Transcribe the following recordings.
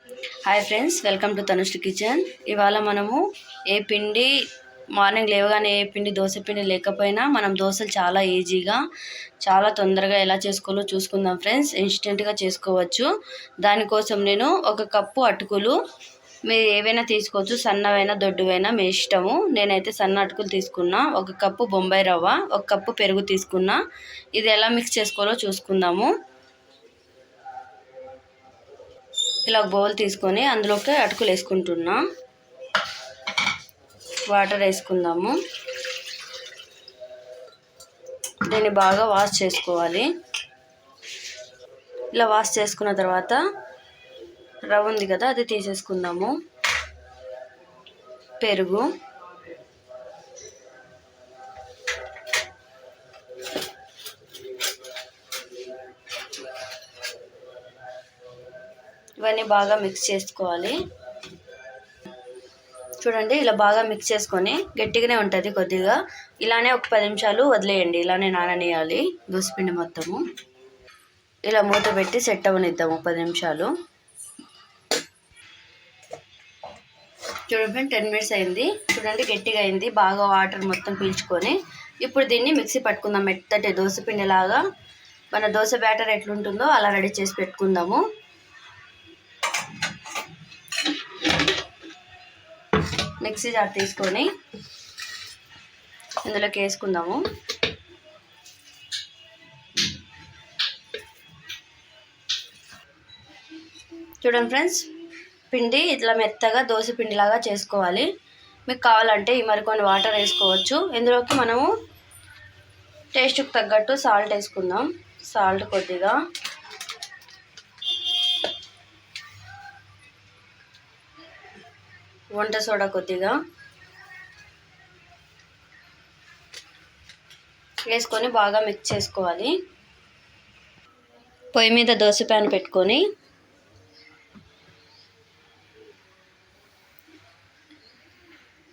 Hi friends, welcome to Tanushree kitchen. ఇవాళ మనము ఏ పిండి మార్నింగ్ లేవగానే ఏ పిండి దోశ పిండి లేకపోయినా మనం దోశలు చాలా ఈజీగా చాలా తొందరగా ఎలా చేసుకోవాలో చూసుకుందాం ఫ్రెండ్స్. ఇన్స్టెంట్గా చేసుకోవచ్చు. దానికోసం నేను 1 కప్పు అటుకులు, మీరు ఏవైనా తీసుకోవచ్చు, సన్నవైనా దొడ్డువైనా మీ ఇష్టము. నేనైతే సన్న అటుకులు తీసుకున్నా. 1 కప్పు బొంబాయి రవ్వ, 1 కప్పు పెరుగు తీసుకున్నా. ఇది ఎలా మిక్స్ చేసుకోవాలో చూసుకుందాము. ఇలా ఒక బౌల్ తీసుకొని అందులోకి అటుకులు వేసుకుంటున్నా. వాటర్ వేసుకుందాము. దీన్ని బాగా వాష్ చేసుకోవాలి. ఇలా వాష్ చేసుకున్న తర్వాత రవ్వ ఉంది కదా, అది తీసేసుకుందాము. పెరుగు, ఇవన్నీ బాగా మిక్స్ చేసుకోవాలి. చూడండి, ఇలా బాగా మిక్స్ చేసుకొని గట్టిగానే ఉంటుంది కొద్దిగా. ఇలానే ఒక 10 నిమిషాలు వదిలేయండి. ఇలానే నాననియాలి దోసపిండి మొత్తము. ఇలా మూత పెట్టి సెట్ అవ్వనిద్దాము 10 నిమిషాలు. చూడండి, 10 మినిట్స్ అయింది. చూడండి, గట్టిగా అయింది. బాగా వాటర్ మొత్తం పీల్చుకొని ఇప్పుడు దీన్ని మిక్సీ పట్టుకుందాం. మెత్తటి దోసపిండి లాగా మన దోశ బ్యాటర్ ఎట్లుంటుందో అలా రెడీ చేసి పెట్టుకుందాము. మిక్సీ జార్ తీసుకొని ఇందులోకి వేసుకుందాము. చూడండి ఫ్రెండ్స్, పిండి ఇట్లా మెత్తగా దోశ పిండిలాగా చేసుకోవాలి. మీకు కావాలంటే ఈ మరికొన్ని వాటర్ వేసుకోవచ్చు. ఇందులోకి మనము టేస్ట్కి తగ్గట్టు సాల్ట్ వేసుకుందాం. సాల్ట్ కొద్దిగా, వంట సోడా కొద్దిగా వేసుకొని బాగా మిక్స్ చేసుకోవాలి. పొయ్యి మీద దోశ ప్యాన్ పెట్టుకొని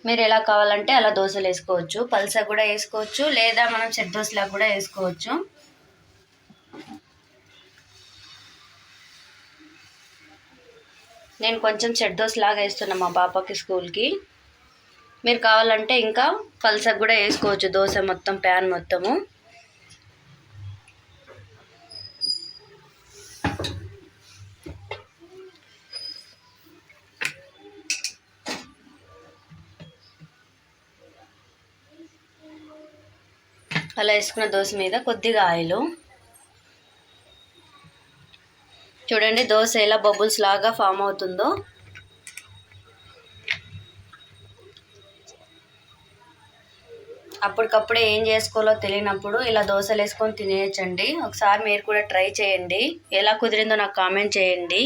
మీరు ఎలా కావాలంటే అలా దోశలు వేసుకోవచ్చు. పల్స కూడా వేసుకోవచ్చు, లేదా మనం సెట్ దోశలా కూడా వేసుకోవచ్చు. నేను కొంచెం సెట్ దోశ లాగా వేస్తున్నా మా పాపకి స్కూల్కి. మీరు కావాలంటే ఇంకా పల్సకు కూడా వేసుకోవచ్చు దోశ మొత్తం, ప్యాన్ మొత్తము. అలా వేసుకున్న దోశ మీద కొద్దిగా ఆయిల్. చూడండి, దోశ ఎలా బబుల్స్ లాగా ఫామ్ అవుతుందో. అప్పటికప్పుడే ఏం చేసుకోవాలో తెలియనప్పుడు ఇలా దోశలు వేసుకొని తినేయచ్చండి. ఒకసారి మీరు కూడా ట్రై చేయండి. ఎలా కుదిరిందో నాకు కామెంట్ చేయండి.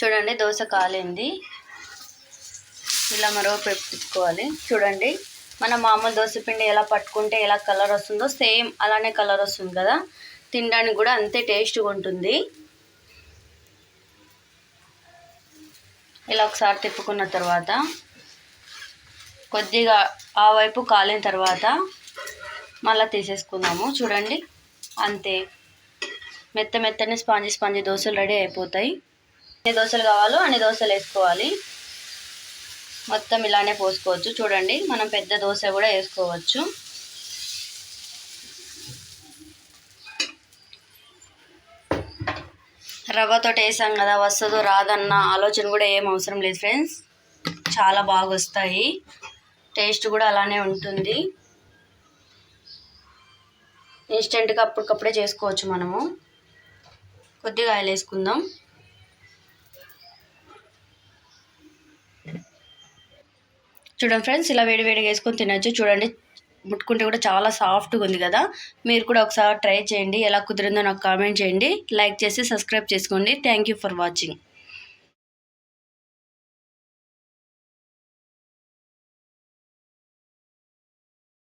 చూడండి, దోశ కాలింది. ఇలా మరో పెట్టుకోవాలి. చూడండి, మన మామూలు దోశపిండి ఎలా పట్టుకుంటే ఎలా కలర్ వస్తుందో సేమ్ అలానే కలర్ వస్తుంది కదా. తినడానికి కూడా అంతే టేస్ట్గా ఉంటుంది. ఇలా ఒకసారి తిప్పుకున్న తర్వాత కొద్దిగా ఆ వైపు కాలిన తర్వాత మళ్ళీ తీసేసుకుందాము. చూడండి, అంతే మెత్తని స్పాంజీ దోశలు రెడీ అయిపోతాయి. ఎన్ని దోశలు కావాలో అన్ని దోశలు వేసుకోవాలి. మొత్తం ఇలానే పోసుకోవచ్చు. చూడండి, మనం పెద్ద దోశ కూడా వేసుకోవచ్చు. రవ్వతో వేసాం కదా, వస్తుందో రాదన్న ఆలోచన కూడా ఏం అవసరం లేదు ఫ్రెండ్స్. చాలా బాగా వస్తాయి. టేస్ట్ కూడా అలానే ఉంటుంది. ఇన్స్టెంట్గా అప్పటికప్పుడే చేసుకోవచ్చు మనము. కొద్దిగా ఆయిల్ వేసుకుందాం. చూడండి ఫ్రెండ్స్, ఇలా వేడివేడిగా వేసుకొని తినచ్చు. చూడండి, ముట్టుకుంటే కూడా చాలా సాఫ్ట్గా ఉంది కదా. మీరు కూడా ఒకసారి ట్రై చేయండి. ఎలా కుదిరిందో నాకు కామెంట్ చేయండి. లైక్ చేసి సబ్స్క్రైబ్ చేసుకోండి. Thank you for watching.